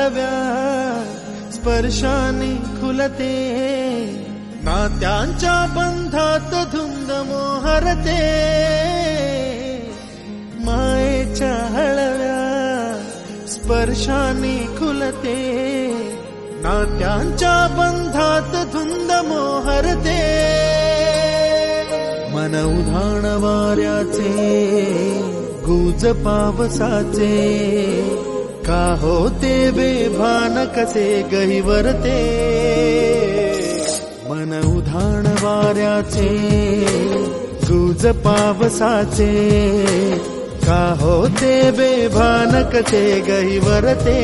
हळव्या स्पर्शाने खुलते, नात्यांच्या बंधात धुंद मोहरते. मायेच्या हळव्या स्पर्शाने खुलते, नात्यांच्या बंधात धुंद मोहरते. मन उधाण वाऱ्याचे गुज पावसाचे, का होते बेभान कसे गहिवरते. मन उधाण वाऱ्याचे गुज पावसाचे, का होते बेभान कसे गहिवरते.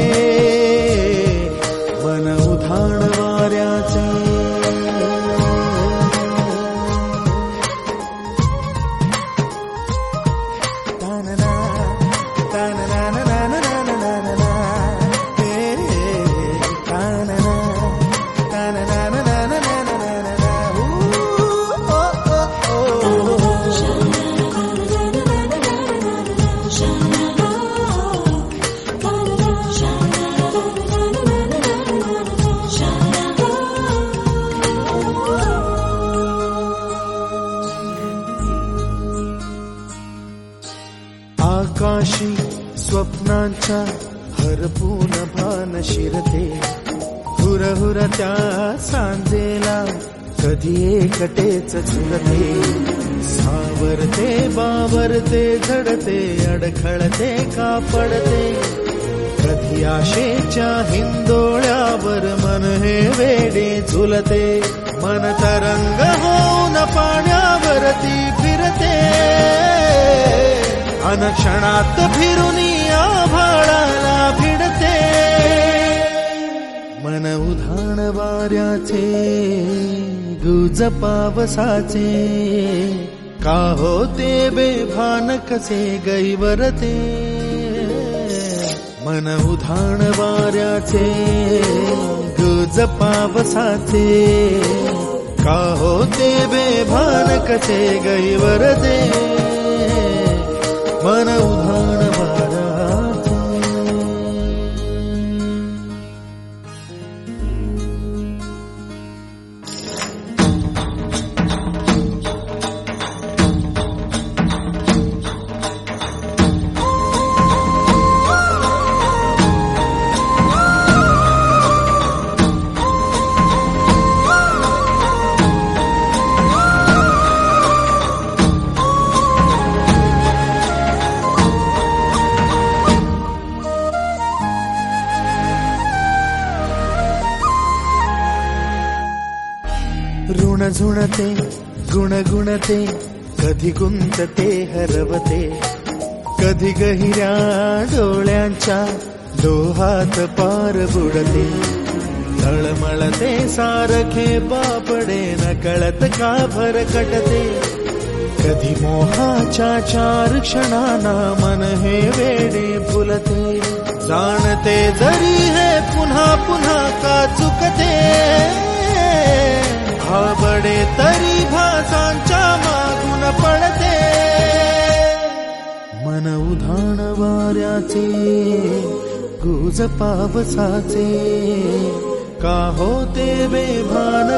मन उधाण वाऱ्याचे. आकाशी स्वप्नांच्या हरपून भान शिरते, हुरहुर त्या सांजेला कधी एकटेच झुरते. सावरते बावरते झडते, अडखळते का पडते. कधी आशेच्या हिंदोळ्यावर मन हे वेडे झुलते. मन तरंग होऊन पाण्यावरती फिरते, अनक्षणात फिरुनी आभाळाला भिडते. मन उधाण वाऱ्याचे गुज पावसाचे, का होते बेभान कसे गहिवरते. मन उधाण वाऱ्याचे गुज पावसाचे, का होते बेभान कसे गहिवरते. मन उधाण वाऱ्याचे. ऋण झुणते गुणगुणते, कधी गुंतते हरवते. कधी गहिऱ्या डोळ्यांच्या डोहात पार बुडते. तळमळते सारखे बापडे, नकळत का भरकटते. कधी मोहाच्या चार क्षणांना मन हे वेडे फुलते. जाणते जरी हे पुन्हा पुन्हा का चुकते. भाबडे तरी भासांच्या मागून पडते. मन उधाण वाऱ्याचे गुज पावसाचे, का होते बेभान